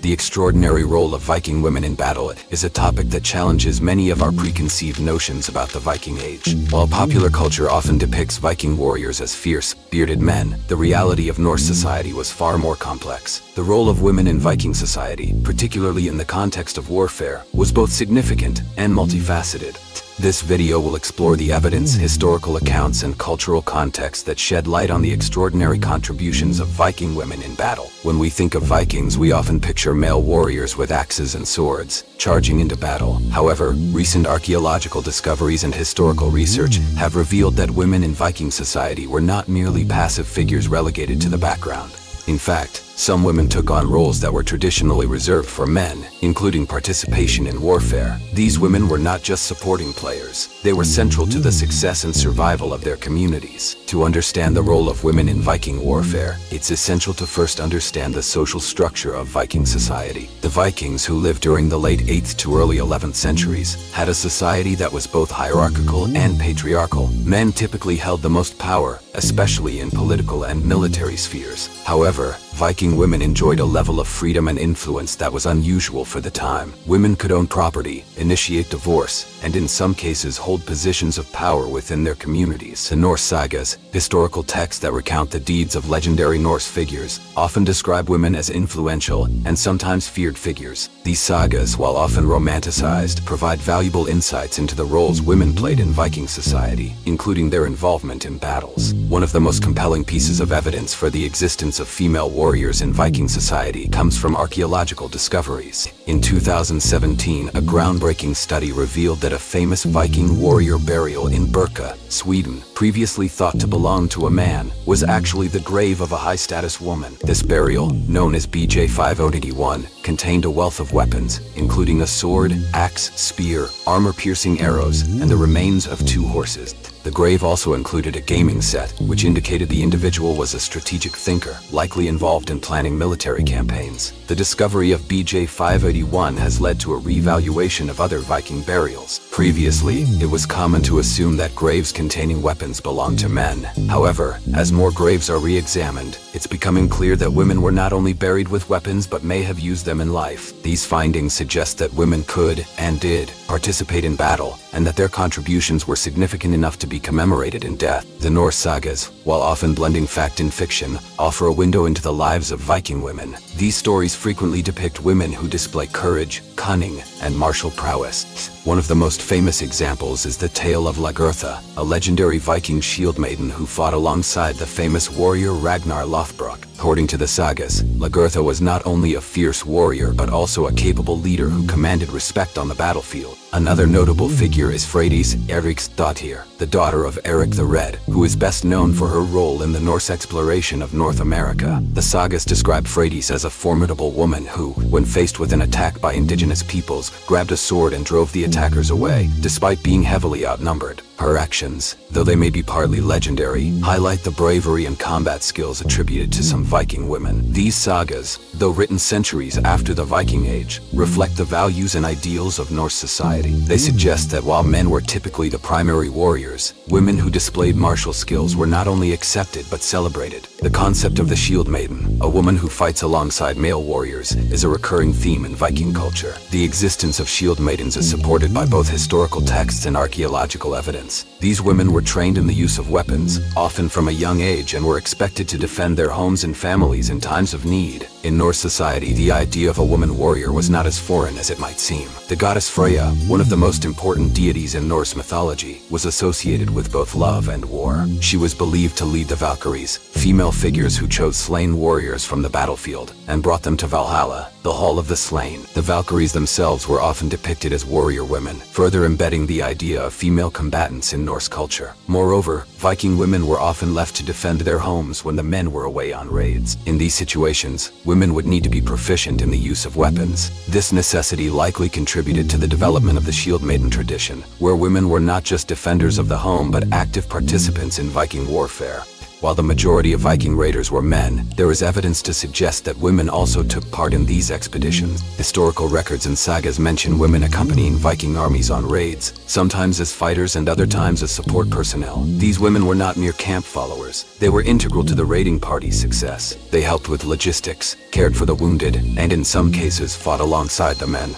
The extraordinary role of Viking women in battle is a topic that challenges many of our preconceived notions about the Viking Age. While popular culture often depicts Viking warriors as fierce, bearded men, the reality of Norse society was far more complex. The role of women in Viking society, particularly in the context of warfare, was both significant and multifaceted. This video will explore the evidence, historical accounts, and cultural context that shed light on the extraordinary contributions of Viking women in battle. When we think of Vikings, we often picture male warriors with axes and swords, charging into battle. However, recent archaeological discoveries and historical research have revealed that women in Viking society were not merely passive figures relegated to the background. In fact, some women took on roles that were traditionally reserved for men, including participation in warfare. These women were not just supporting players, they were central to the success and survival of their communities. To understand the role of women in Viking warfare, it's essential to first understand the social structure of Viking society. The Vikings, who lived during the late 8th to early 11th centuries, had a society that was both hierarchical and patriarchal. Men typically held the most power, especially in political and military spheres. However, Viking women enjoyed a level of freedom and influence that was unusual for the time. Women could own property, initiate divorce, and in some cases hold positions of power within their communities. The Norse sagas, historical texts that recount the deeds of legendary Norse figures, often describe women as influential and sometimes feared figures. These sagas, while often romanticized, provide valuable insights into the roles women played in Viking society, including their involvement in battles. One of the most compelling pieces of evidence for the existence of female warriors in Viking society comes from archaeological discoveries. In 2017, a groundbreaking study revealed that a famous Viking warrior burial in Birka, Sweden, previously thought to belong to a man, was actually the grave of a high-status woman. This burial, known as BJ 581, contained a wealth of weapons, including a sword, axe, spear, armor-piercing arrows, and the remains of 2 horses. The grave also included a gaming set, which indicated the individual was a strategic thinker, likely involved in planning military campaigns. The discovery of BJ 581 has led to a revaluation of other Viking burials. Previously, it was common to assume that graves containing weapons belonged to men. However, as more graves are re-examined, it's becoming clear that women were not only buried with weapons but may have used them in life. These findings suggest that women could, and did, participate in battle, and that their contributions were significant enough to be commemorated in death. The Norse sagas, while often blending fact and fiction, offer a window into the lives of Viking women. These stories frequently depict women who display courage, cunning, and martial prowess. One of the most famous examples is the tale of Lagertha, a legendary Viking shieldmaiden who fought alongside the famous warrior Ragnar Lothbrok. According to the sagas, Lagertha was not only a fierce warrior but also a capable leader who commanded respect on the battlefield. Another notable figure is Freydis Eriksdottir, the daughter of Eric the Red, who is best known for her role in the Norse exploration of North America. The sagas describe Freydis as a formidable woman who, when faced with an attack by indigenous peoples, grabbed a sword and drove the attackers away, despite being heavily outnumbered. Her actions, though they may be partly legendary, highlight the bravery and combat skills attributed to some Viking women. These sagas, though written centuries after the Viking Age, reflect the values and ideals of Norse society. They suggest that while men were typically the primary warriors, women who displayed martial skills were not only accepted but celebrated. The concept of the shieldmaiden, a woman who fights alongside male warriors, is a recurring theme in Viking culture. The existence of shieldmaidens is supported by both historical texts and archaeological evidence. These women were trained in the use of weapons, often from a young age, and were expected to defend their homes and families in times of need. In Norse society, the idea of a woman warrior was not as foreign as it might seem. The goddess Freya, one of the most important deities in Norse mythology, was associated with both love and war. She was believed to lead the Valkyries, female figures who chose slain warriors from the battlefield and brought them to Valhalla, the Hall of the Slain. The Valkyries themselves were often depicted as warrior women, further embedding the idea of female combatants in Norse culture. Moreover, Viking women were often left to defend their homes when the men were away on raids. In these situations, women would need to be proficient in the use of weapons. This necessity likely contributed to the development of the shieldmaiden tradition, where women were not just defenders of the home but active participants in Viking warfare. While the majority of Viking raiders were men, there is evidence to suggest that women also took part in these expeditions. Historical records and sagas mention women accompanying Viking armies on raids, sometimes as fighters and other times as support personnel. These women were not mere camp followers. They were integral to the raiding party's success. They helped with logistics, cared for the wounded, and in some cases fought alongside the men.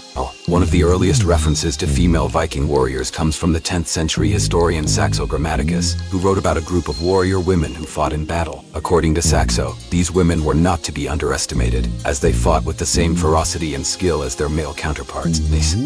One of the earliest references to female Viking warriors comes from the 10th century historian Saxo Grammaticus, who wrote about a group of warrior women who fought in battle. According to Saxo, these women were not to be underestimated, as they fought with the same ferocity and skill as their male counterparts.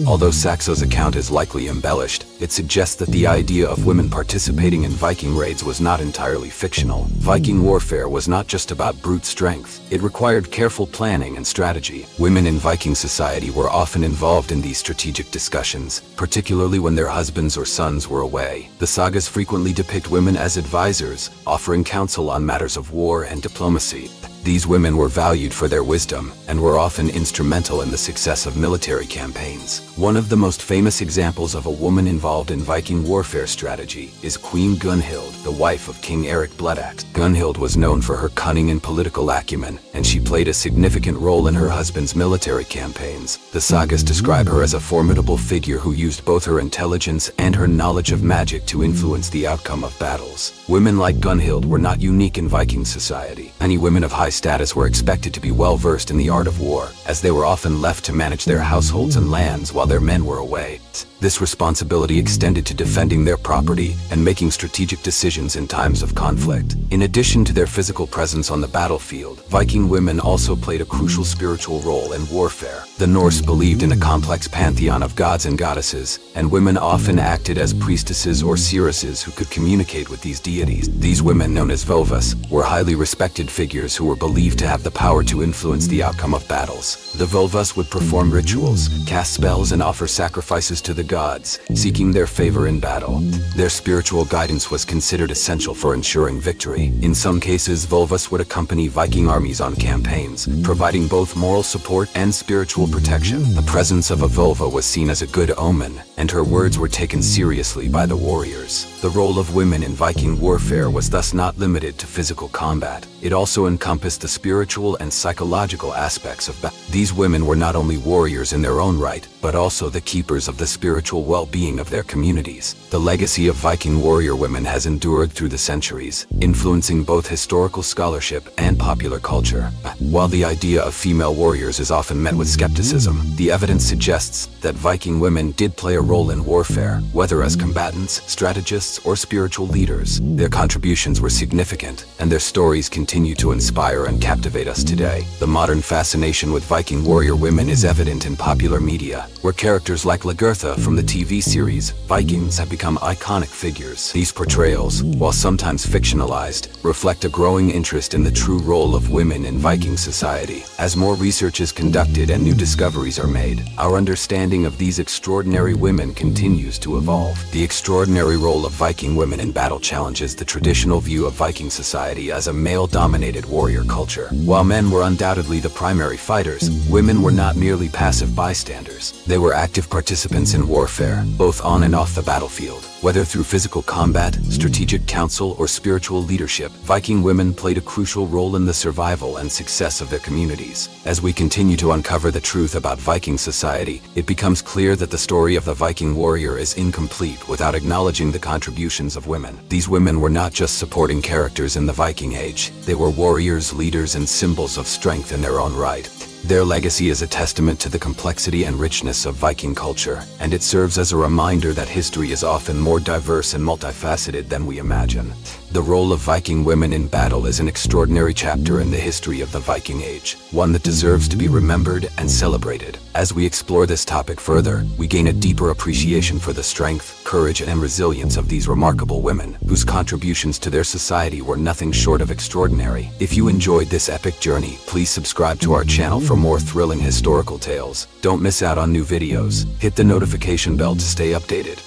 Although Saxo's account is likely embellished, it suggests that the idea of women participating in Viking raids was not entirely fictional. Viking warfare was not just about brute strength. It required careful planning and strategy. Women in Viking society were often involved in these strategic discussions, particularly when their husbands or sons were away. The sagas frequently depict women as advisors, offering counsel on matters of war and diplomacy. These women were valued for their wisdom and were often instrumental in the success of military campaigns. One of the most famous examples of a woman involved in Viking warfare strategy is Queen Gunhild, the wife of King Eric Bloodaxe. Gunhild was known for her cunning and political acumen, and she played a significant role in her husband's military campaigns. The sagas describe her as a formidable figure who used both her intelligence and her knowledge of magic to influence the outcome of battles. Women like Gunhild were not unique in Viking society. Many women of high status were expected to be well versed in the art of war, as they were often left to manage their households and lands while their men were away. This responsibility extended to defending their property and making strategic decisions in times of conflict. In addition to their physical presence on the battlefield, Viking women also played a crucial spiritual role in warfare. The Norse believed in a complex pantheon of gods and goddesses, and women often acted as priestesses or seeresses who could communicate with these deities. These women, known as völvas, were highly respected figures who were believed to have the power to influence the outcome of battles. The völvas would perform rituals, cast spells, and offer sacrifices to the gods, seeking their favor in battle. Their spiritual guidance was considered essential for ensuring victory. In some cases, völvas would accompany Viking armies on campaigns, providing both moral support and spiritual protection. The presence of a völva was seen as a good omen, and her words were taken seriously by the warriors. The role of women in Viking warfare was thus not limited to physical combat. It also encompassed the spiritual and psychological aspects of battle. These women were not only warriors in their own right, but also the keepers of the spiritual well-being of their communities. The legacy of Viking warrior women has endured through the centuries, influencing both historical scholarship and popular culture. While the idea of female warriors is often met with skepticism, the evidence suggests that Viking women did play a role in warfare, whether as combatants, strategists, or spiritual leaders. Their contributions were significant, and their stories continue to inspire and captivate us today. The modern fascination with Viking warrior women is evident in popular media, where characters like Lagertha from the TV series Vikings have become iconic figures. These portrayals, while sometimes fictionalized, reflect a growing interest in the true role of women in Viking society. As more research is conducted and new discoveries are made, our understanding of these extraordinary women continues to evolve. The extraordinary role of Viking women in battle challenges the traditional view of Viking society as a male-dominated warrior culture. While men were undoubtedly the primary fighters, women were not merely passive bystanders. They were active participants in warfare, both on and off the battlefield. Whether through physical combat, strategic counsel, or spiritual leadership, Viking women played a crucial role in the survival and success of their communities. As we continue to uncover the truth about Viking society, it becomes clear that the story of the Viking warrior is incomplete without acknowledging the contributions of women. These women were not just supporting characters in the Viking Age. They were warriors, leaders, and symbols of strength in their own right. Their legacy is a testament to the complexity and richness of Viking culture, and it serves as a reminder that history is often more diverse and multifaceted than we imagine. The role of Viking women in battle is an extraordinary chapter in the history of the Viking Age, one that deserves to be remembered and celebrated. As we explore this topic further, we gain a deeper appreciation for the strength, courage, and resilience of these remarkable women, whose contributions to their society were nothing short of extraordinary. If you enjoyed this epic journey, please subscribe to our channel for more thrilling historical tales. Don't miss out on new videos. Hit the notification bell to stay updated.